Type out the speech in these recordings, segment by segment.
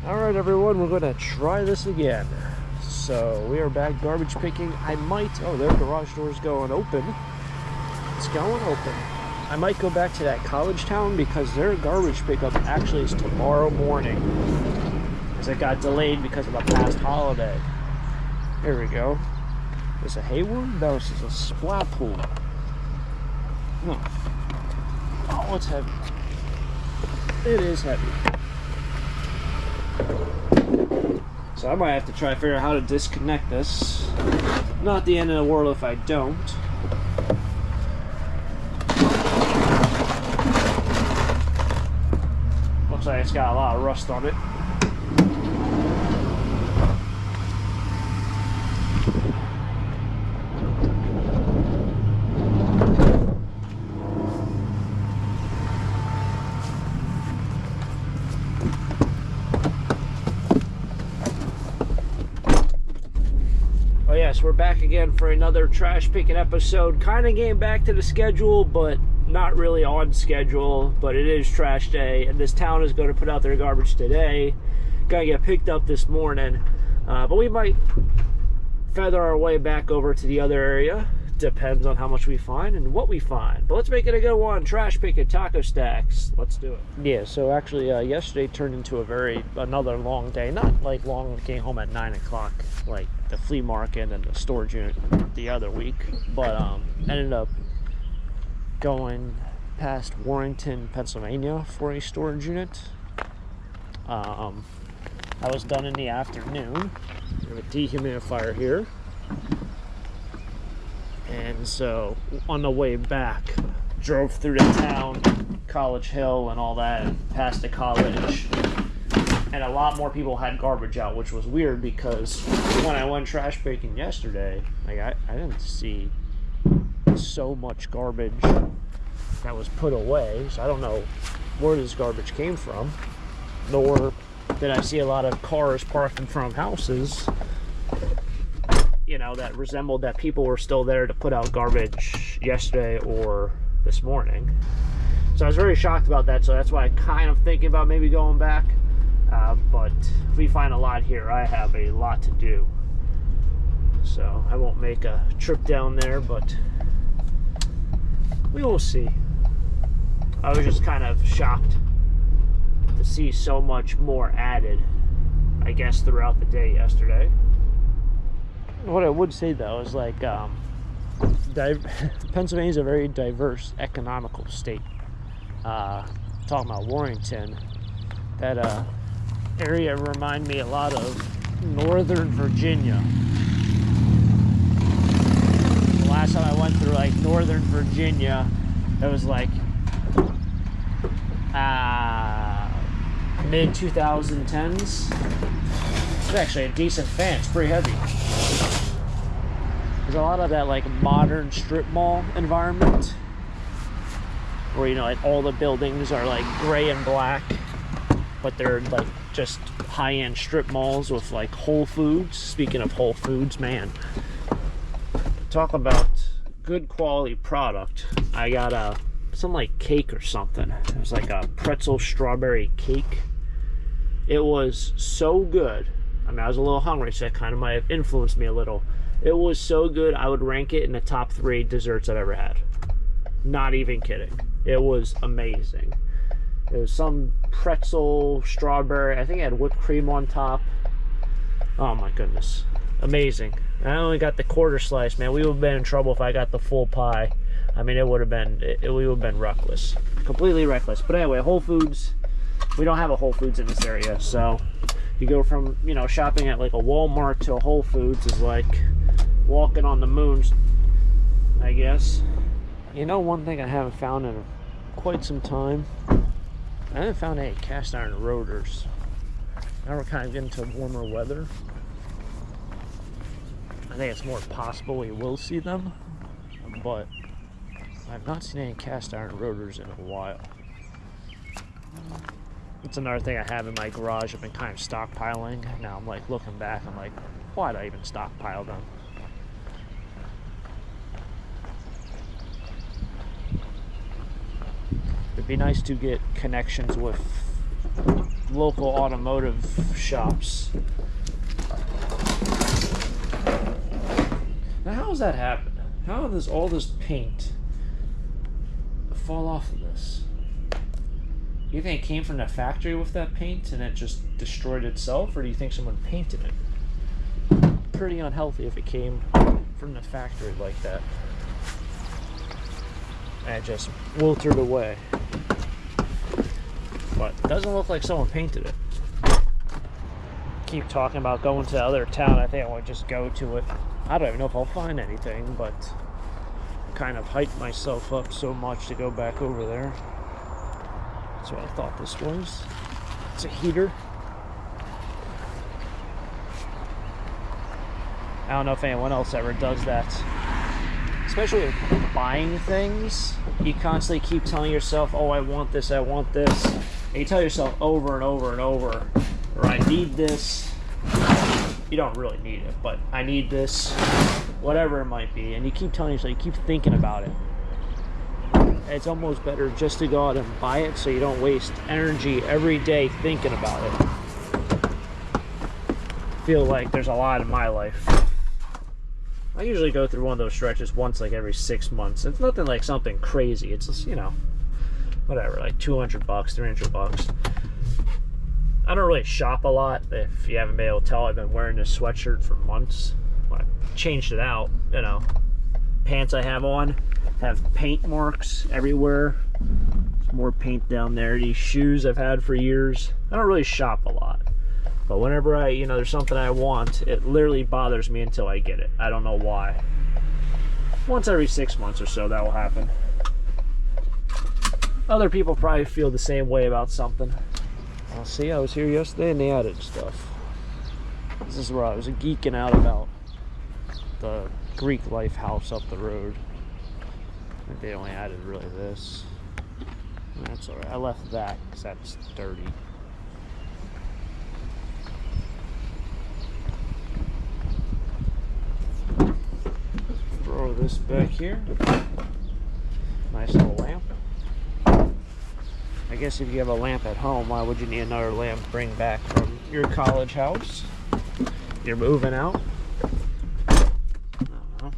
Alright everyone, we're going to try this again. So we are back garbage picking. I might, oh, their garage door's going open. It's going open. I might go back to that college town because their garbage pickup actually is tomorrow morning. Because it got delayed because of the past holiday. Here we go. Is it Hayward? No, this is a splat pool. No. Oh, it's heavy. It is heavy. So I might have to try to figure out how to disconnect this. Not the end of the world if I don't. Looks like it's got a lot of rust on it. Yes, we're back again for another trash picking episode. Kind of getting back to the schedule, but not really on schedule. But it is trash day, and this town is going to put out their garbage today. Gotta get picked up this morning. But we might feather our way back over to the other area. Depends on how much we find and what we find. But let's make it a good one. Trash picking taco stacks. Let's do it. Yeah, so actually yesterday turned into another long day. Not like long, getting home at 9 o'clock like the flea market and the storage unit the other week. But ended up going past Warrenton, Pennsylvania for a storage unit. I was done in the afternoon. We have a dehumidifier here. And so on the way back, drove through the town, College Hill and all that, and past the college. And a lot more people had garbage out, which was weird because when I went trash picking yesterday, like I didn't see so much garbage that was put away. So I don't know where this garbage came from, nor did I see a lot of cars parked in front of houses, you know, that resembled that people were still there to put out garbage yesterday or this morning. So I was very shocked about that, so that's why I'm kind of thinking about maybe going back. But if we find a lot here, I have a lot to do. So I won't make a trip down there, but we will see. I was just kind of shocked to see so much more added, I guess, throughout the day yesterday. What I would say though is like Pennsylvania is a very diverse economical state. Talking about Warrenton, that area remind me a lot of Northern Virginia. The last time I went through like Northern Virginia, it was like mid 2010s. It's actually a decent fan. It's pretty heavy. There's a lot of that like modern strip mall environment where, you know, like all the buildings are like gray and black, but they're like just high-end strip malls with like Whole Foods. Speaking of Whole Foods, man, talk about good quality product. I got some like cake or something. It was like a pretzel strawberry cake. It was so good. I mean, I was a little hungry, so that kind of might have influenced me a little. It was so good, I would rank it in the top 3 desserts I've ever had. Not even kidding. It was amazing. It was some pretzel, strawberry. I think it had whipped cream on top. Oh my goodness. Amazing. I only got the quarter slice, man. We would have been in trouble if I got the full pie. I mean, we would have been reckless. Completely reckless. But anyway, Whole Foods. We don't have a Whole Foods in this area, so you go from, you know, shopping at like a Walmart to a Whole Foods is like walking on the moon, I guess. You know, one thing I haven't found in quite some time, I haven't found any cast iron rotors. Now we're kind of getting to warmer weather. I think it's more possible we will see them, but I've not seen any cast iron rotors in a while. It's another thing I have in my garage. I've been kind of stockpiling. Now I'm like looking back, I'm like, why'd I even stockpile them? It'd be nice to get connections with local automotive shops. Now, how does that happen? How does all this paint fall off of this? You think it came from the factory with that paint and it just destroyed itself, or do you think someone painted it? Pretty unhealthy if it came from the factory like that. And it just wilted away. But it doesn't look like someone painted it. Keep talking about going to the other town. I think I want to just go to it. I don't even know if I'll find anything, but I kind of hyped myself up so much to go back over there. That's what I thought this was. It's a heater. I don't know if anyone else ever does that. Especially with buying things, you constantly keep telling yourself, oh, I want this, I want this. And you tell yourself over and over and over, or I need this. You don't really need it, but I need this, whatever it might be. And you keep telling yourself, you keep thinking about it. It's almost better just to go out and buy it so you don't waste energy every day thinking about it. I feel like there's a lot in my life. I usually go through one of those stretches once like every 6 months. It's nothing like something crazy. It's just, you know, whatever, like $200, $300. I don't really shop a lot. If you haven't been able to tell, I've been wearing this sweatshirt for months. Well, I changed it out, you know. Pants I have on have paint marks everywhere. There's more paint down there. These shoes I've had for years. I don't really shop a lot. But whenever there's something I want, it literally bothers me until I get it. I don't know why. Once every 6 months or so, that will happen. Other people probably feel the same way about something. Well, see, I was here yesterday and they added stuff. This is where I was geeking out about the Greek Life house up the road. I think they only added really this. That's alright. I left that because that's dirty. Throw this back here. Nice little lamp. I guess if you have a lamp at home, why would you need another lamp to bring back from your college house? You're moving out. I don't know.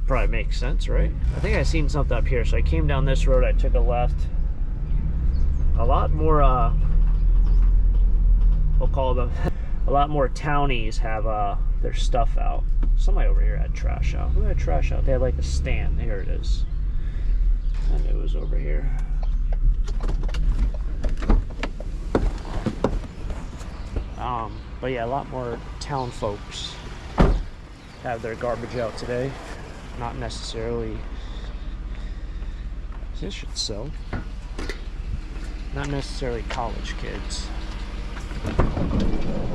Probably makes sense, right? I think I seen something up here, so I came down this road, I took a left. A lot more, we'll call them, a lot more townies have their stuff out. Somebody over here had trash out. Who had trash out? They had like a stand. Here it is. And it was over here. But yeah, a lot more town folks have their garbage out today. Not necessarily, this should sell. Not necessarily college kids.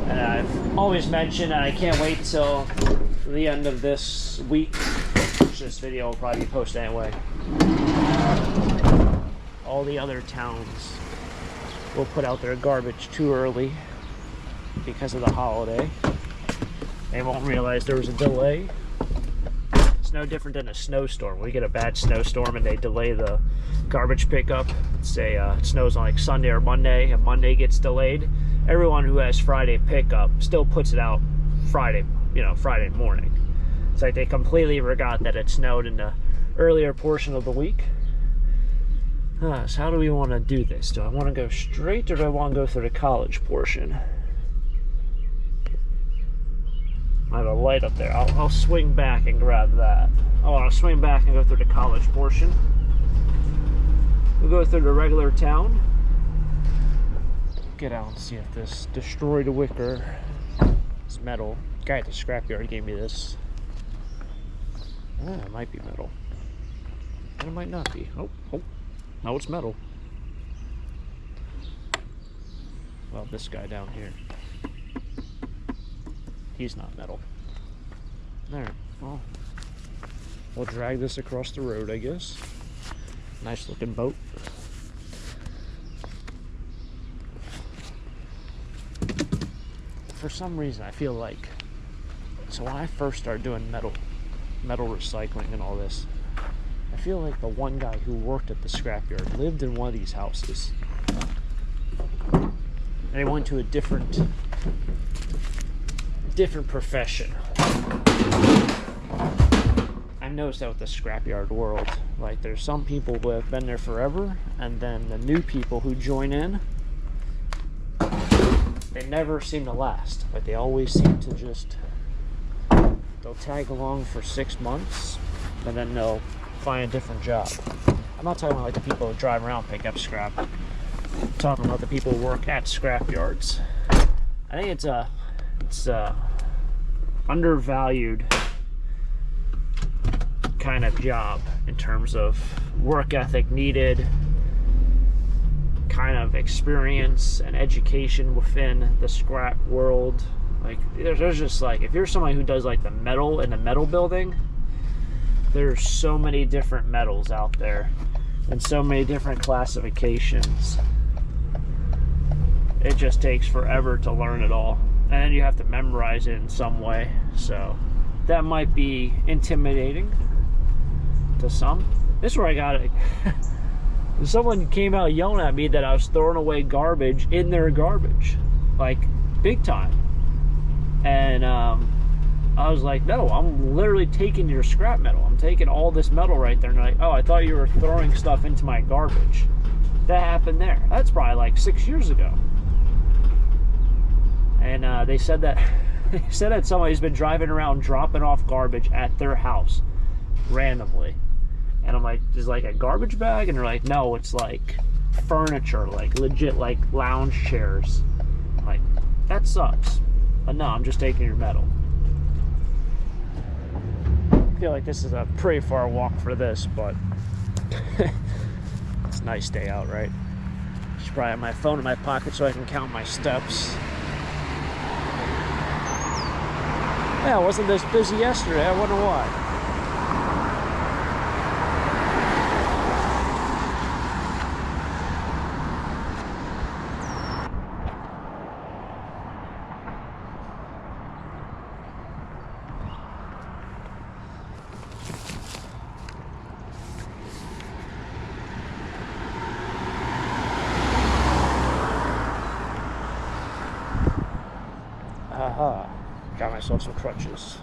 And I've always mentioned, and I can't wait till the end of this week, which this video will probably be posted anyway. All the other towns will put out their garbage too early because of the holiday. They won't realize there was a delay. It's no different than a snowstorm. We get a bad snowstorm and they delay the garbage pickup. Let's say it snows on like Sunday or Monday, and Monday gets delayed. Everyone who has Friday pickup still puts it out Friday, Friday morning. It's like they completely forgot that it snowed in the earlier portion of the week. So how do we want to do this? Do I want to go straight, or do I want to go through the college portion? I have a light up there. I'll swing back and grab that. Oh, I'll swing back and go through the college portion. We'll go through the regular town. Get out and see if this destroyed wicker is metal. The guy at the scrapyard gave me this. It might be metal. And it might not be. Oh, no, it's metal. Well, this guy down here, he's not metal. There. Well, we'll drag this across the road, I guess. Nice looking boat. For some reason, I feel like, so when I first started doing metal recycling and all this, I feel like the one guy who worked at the scrapyard lived in one of these houses. and I went to a different profession. I've noticed that with the scrapyard world. Like, there's some people who have been there forever, and then the new people who join in, they never seem to last. Like, they always seem to just, they'll tag along for 6 months, and then they'll find a different job. I'm not talking about like the people who drive around pick up scrap. I'm talking about the people who work at scrap yards. I think it's a undervalued kind of job in terms of work ethic needed, kind of experience and education within the scrap world. Like, there's just like, if you're somebody who does like the metal in the metal building, there's so many different metals out there and so many different classifications. It just takes forever to learn it all, and then you have to memorize it in some way, so that might be intimidating to some. This is where I got it. Someone came out yelling at me that I was throwing away garbage in their garbage, like big time. And I was like, no, I'm literally taking your scrap metal. I'm taking all this metal right there. And they're like, oh, I thought you were throwing stuff into my garbage. That happened there. That's probably like 6 years ago. And they said that somebody's been driving around dropping off garbage at their house randomly. And I'm like, is it like a garbage bag? And they're like, no, it's like furniture, like legit, like lounge chairs. I'm like, that sucks. But no, I'm just taking your metal. I feel like this is a pretty far walk for this, but it's a nice day out, right? Should probably have my phone in my pocket so I can count my steps. Yeah, it wasn't this busy yesterday. I wonder why. Aha, got myself some crutches.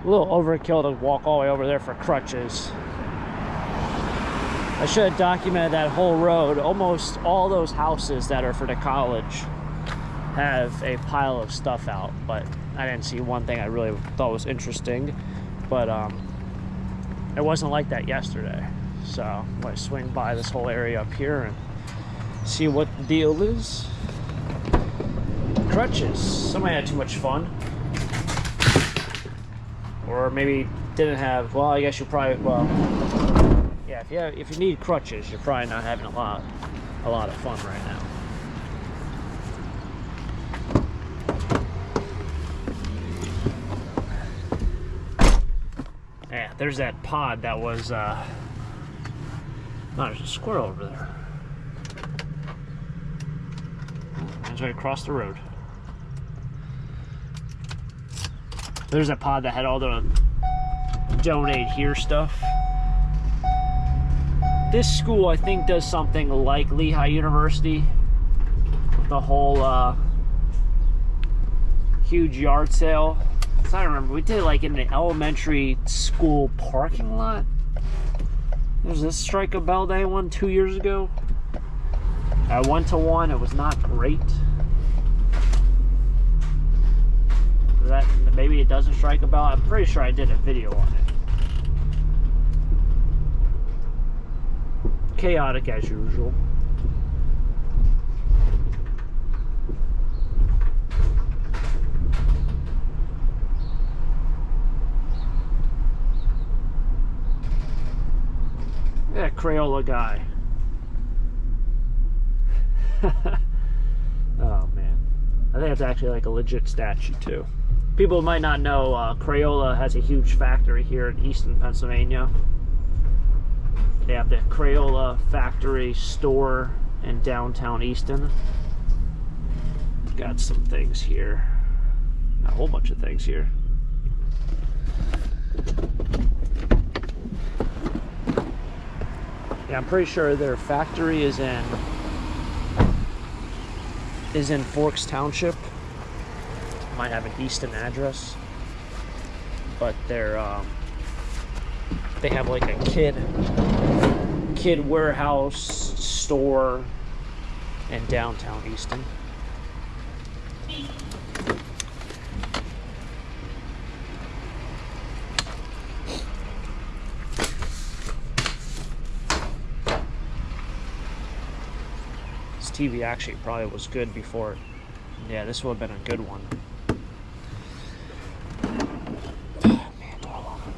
A little overkill to walk all the way over there for crutches. I should have documented that whole road. Almost all those houses that are for the college have a pile of stuff out, but I didn't see one thing I really thought was interesting. But it wasn't like that yesterday. So I'm going to swing by this whole area up here and see what the deal is. Crutches. Somebody had too much fun, or maybe didn't have. Well, I guess you probably. Well, yeah. If you need crutches, you're probably not having a lot of fun right now. Yeah, there's that pod that was. Oh, there's a squirrel over there. It's right across the road. There's a pod that had all the donate here stuff. This school, I think, does something like Lehigh University. The whole huge yard sale. I don't remember. We did it like in the elementary school parking lot. There's this Strike a Bell Day one 2 years ago. I went to one. It was not great. That maybe it doesn't strike a bell. I'm pretty sure I did a video on it. Chaotic as usual. Yeah, Crayola guy. Oh man, I think it's actually like a legit statue too. People might not know, Crayola has a huge factory here in Easton, Pennsylvania. They have the Crayola factory store in downtown Easton. Got some things here. A whole bunch of things here. Yeah, I'm pretty sure their factory is in is in Forks Township. Might have an Easton address, but they have like a kid warehouse store in downtown Easton. This TV actually probably was good before it. Yeah, this would have been a good one. Man, do I love it.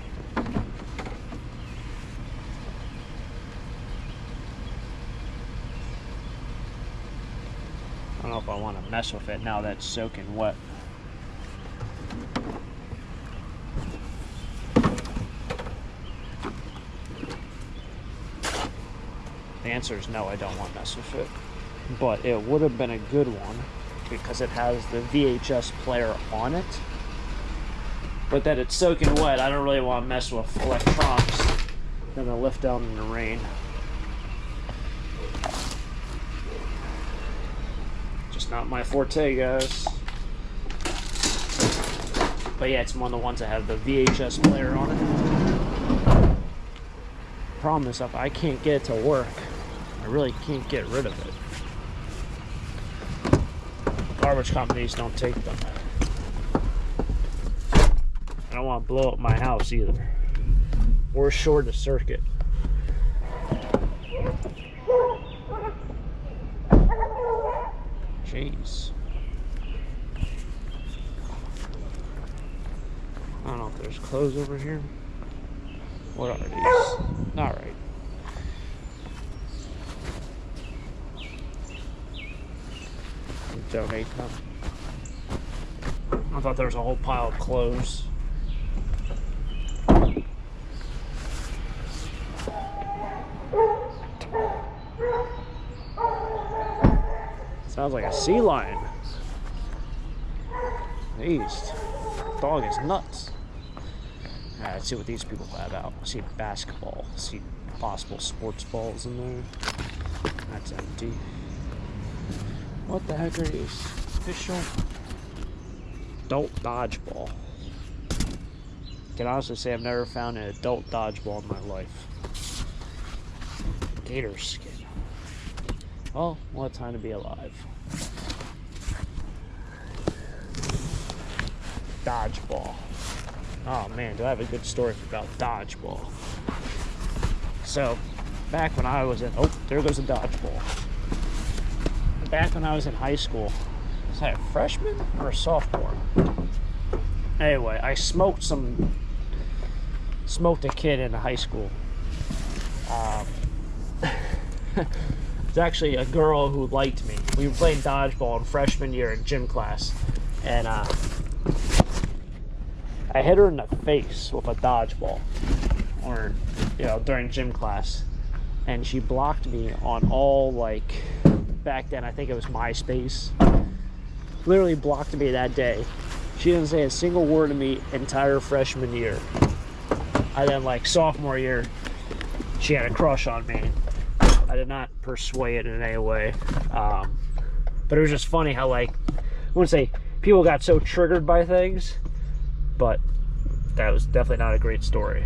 I don't know if I want to mess with it now that it's soaking wet. The answer is no, I don't want to mess with it. But it would have been a good one because it has the VHS player on it. But that it's soaking wet, I don't really want to mess with electronics. Then they'll lift down in the rain. Just not my forte, guys. But yeah, it's one of the ones that have the VHS player on it. Problem is, I can't get it to work. I really can't get rid of it. Garbage companies don't take them. I don't want to blow up my house either. Or short a circuit. Jeez. I don't know if there's clothes over here. What are these? Alright. Donate them. I thought there was a whole pile of clothes. Sounds like a sea lion. Jeez, dog is nuts. Alright, let's see what these people have out. I see basketball. I see possible sports balls in there. That's empty. What the heck are these? Official adult dodgeball. I can honestly say I've never found an adult dodgeball in my life. Gator skin. Well, what a time to be alive. Dodgeball. Oh man, do I have a good story about dodgeball. So, back when I was in... Oh, there goes a dodgeball. Back when I was in high school, was I a freshman or a sophomore? Anyway, I smoked a kid in high school. It's actually a girl who liked me. We were playing dodgeball in freshman year in gym class, and I hit her in the face with a dodgeball, or during gym class, and she blocked me on all like. Back then, I think it was MySpace. Literally blocked me that day. She didn't say a single word to me entire freshman year. And then, like, sophomore year, she had a crush on me. I did not persuade in any way. But it was just funny how, like, I wouldn't say people got so triggered by things, but that was definitely not a great story.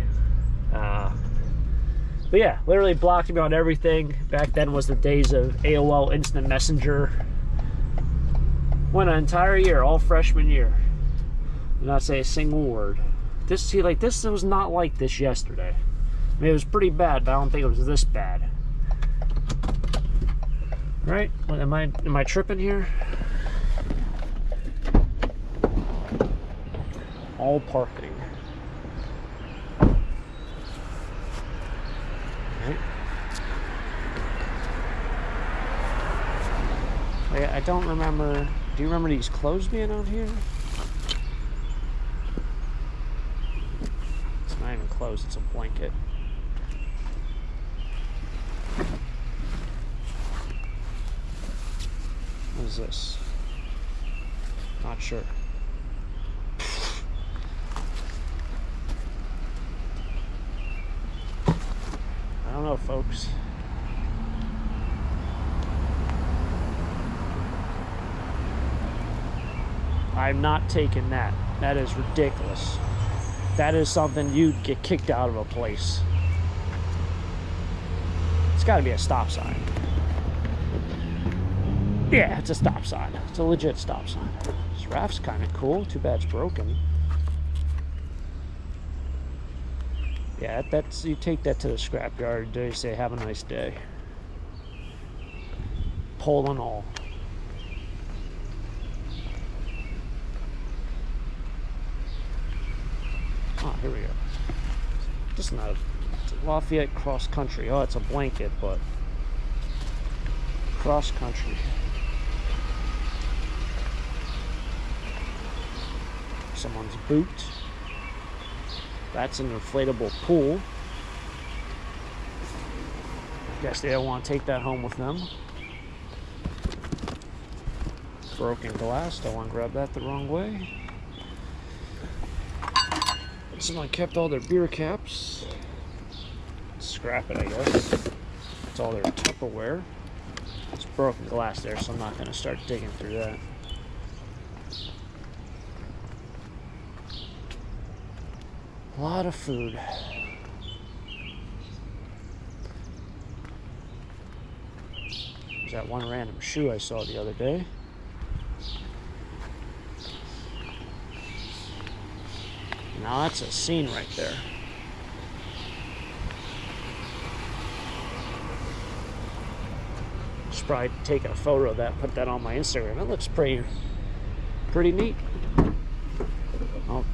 But yeah, literally blocked me on everything. Back then was the days of AOL Instant Messenger. Went an entire year, all freshman year. Did not say a single word. This was not like this yesterday. I mean, it was pretty bad, but I don't think it was this bad. Right? What, am I tripping here? All parking. I don't remember. Do you remember these clothes being out here? It's not even clothes, it's a blanket. What is this? Not sure. I don't know, folks. I'm not taking that. That is ridiculous. That is something you'd get kicked out of a place. It's got to be a stop sign. Yeah, it's a stop sign. It's a legit stop sign. This raft's kind of cool. Too bad it's broken. Yeah, that's, you take that to the scrapyard. They say, have a nice day. Pole and all. Oh, here we go. This is not a Lafayette cross country. Oh, it's a blanket, but cross country. Someone's boot. That's an inflatable pool. Guess they don't want to take that home with them. Broken glass. Don't want to grab that the wrong way. Someone kept all their beer caps. Scrap it, I guess. It's all their Tupperware. It's broken glass there, so I'm not going to start digging through that. A lot of food. There's that one random shoe I saw the other day. Now that's a scene right there. Should probably take a photo of that, put that on my Instagram. It looks pretty neat. Well,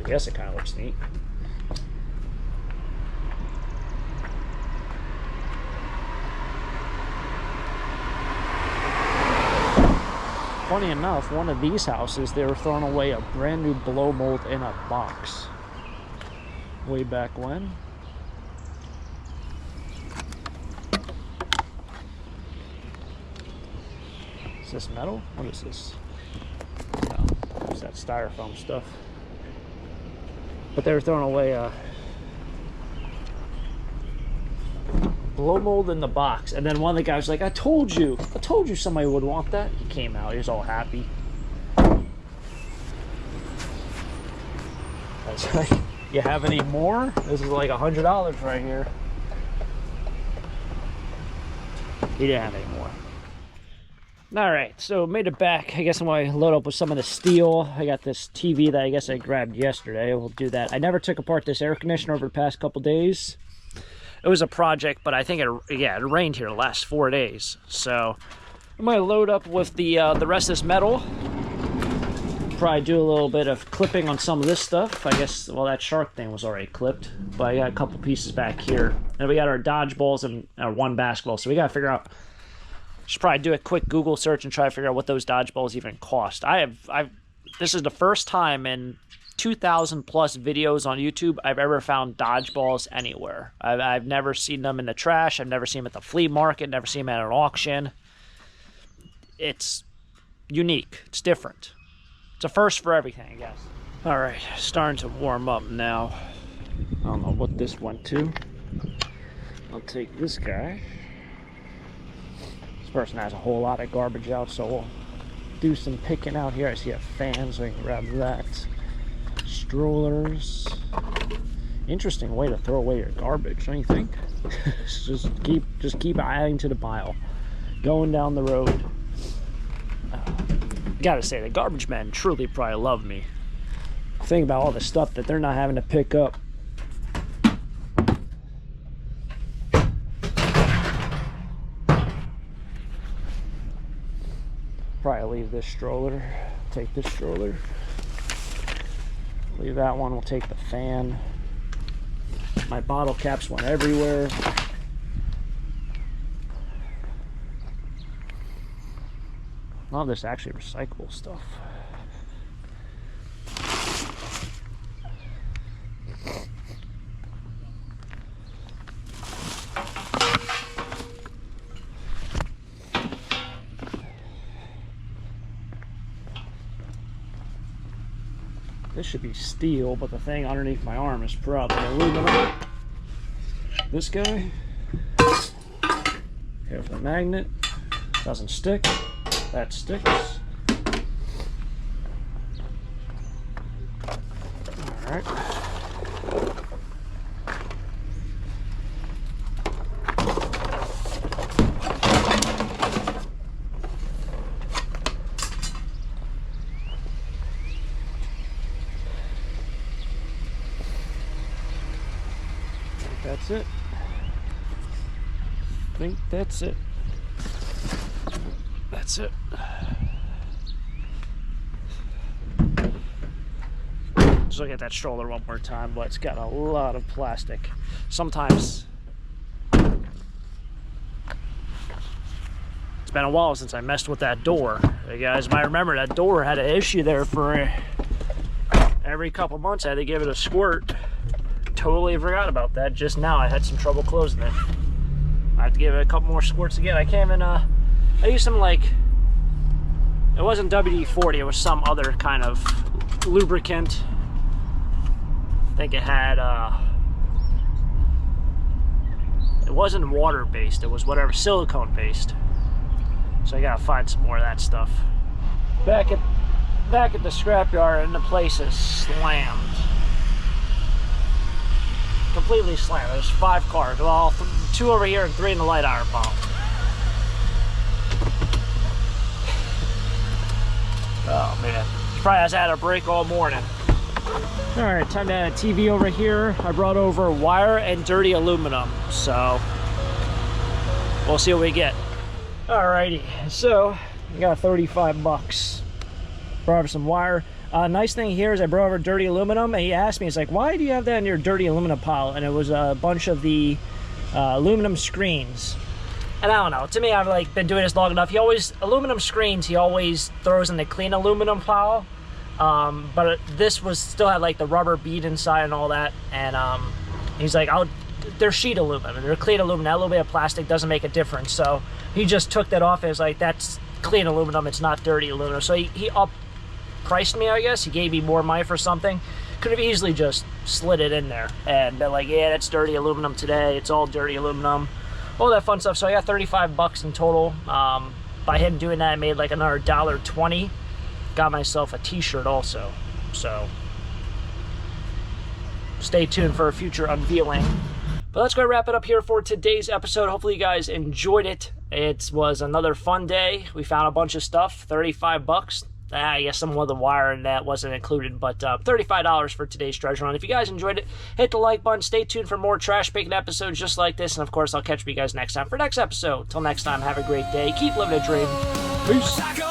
I guess it kind of looks neat. Funny enough, one of these houses, they were throwing away a brand new blow mold in a box. Way back when. Is this metal? What is this? No, it's that styrofoam stuff. But they were throwing away a blow mold in the box, and then one of the guys was like, I told you somebody would want that. He came out, he was all happy. I was like, you have any more? This is like $100 right here. He didn't have any more. Alright, so made it back. I guess I'm going to load up with some of the steel. I got this TV that I guess I grabbed yesterday. We'll do that. I never took apart this air conditioner over the past couple days. It was a project, but I think it rained here the last 4 days. So I'm going to load up with the rest of this metal. Probably do a little bit of clipping on some of this stuff. I guess, well, that shark thing was already clipped, but I got a couple pieces back here. And we got our dodgeballs and our one basketball. So we got to figure out, should probably do a quick Google search and try to figure out what those dodgeballs even cost. This is the first time in 2,000 plus videos on YouTube I've ever found dodgeballs anywhere. I've never seen them in the trash. I've never seen them at the flea market. Never seen them at an auction. It's unique. It's different. It's a first for everything, I guess. All right, starting to warm up now. I don't know what this went to. I'll take this guy. This person has a whole lot of garbage out, so we'll do some picking out here. I see a fan, so I can grab that. Strollers. Interesting way to throw away your garbage, don't you think? just keep adding to the pile. Going down the road. Gotta say, the garbage men truly probably love me. Think about all the stuff that they're not having to pick up. Probably leave this stroller. Take this stroller. Leave that one. We'll take the fan. My bottle caps went everywhere. A lot of this actually recyclable stuff. This should be steel, but the thing underneath my arm is probably aluminum. This guy. Here for the magnet. Doesn't stick. That sticks. right. That's it. I think that's it. That's it. Just look at that stroller one more time, but it's got a lot of plastic. Sometimes it's been a while since I messed with that door. You guys might remember that door had an issue there for every couple months. I had to give it a squirt. Totally forgot about that. Just now I had some trouble closing it. I have to give it a couple more squirts again. I can't even, I used some, like, it wasn't WD-40, it was some other kind of lubricant. I think it had, it wasn't water-based, it was whatever, silicone-based. So I gotta find some more of that stuff. Back at the scrapyard, and the place is slammed. Completely slammed. There's 5 cars. Well, 2 over here and 3 in the light iron pile. Oh man, probably has had a break all morning. All right, time to add a TV over here. I brought over wire and dirty aluminum, so we'll see what we get. Alrighty, so I got 35 bucks. Brought over some wire. Nice thing here is I brought over dirty aluminum, and he asked me, he's like, why do you have that in your dirty aluminum pile? And it was a bunch of the aluminum screens. And I don't know, to me, I've like been doing this long enough. Aluminum screens, he always throws in the clean aluminum pile. But this was still had like the rubber bead inside and all that. And he's like, they're sheet aluminum, they're clean aluminum. That little bit of plastic doesn't make a difference. So he just took that off and was like, that's clean aluminum, it's not dirty aluminum. So he priced me, I guess. He gave me more money for something. Could have easily just slid it in there and been like, yeah, that's dirty aluminum today. It's all dirty aluminum. All that fun stuff. So I got 35 bucks in total. By him doing that, I made like another $1.20. Got myself a t-shirt also. So stay tuned for a future unveiling. But let's go wrap it up here for today's episode. Hopefully you guys enjoyed it. It was another fun day. We found a bunch of stuff. 35 bucks. I guess some of the wire and that wasn't included, but $35 for today's treasure hunt. If you guys enjoyed it, hit the like button. Stay tuned for more trash picking episodes just like this. And of course, I'll catch you guys next time for next episode. Till next time, have a great day. Keep living a dream. Peace.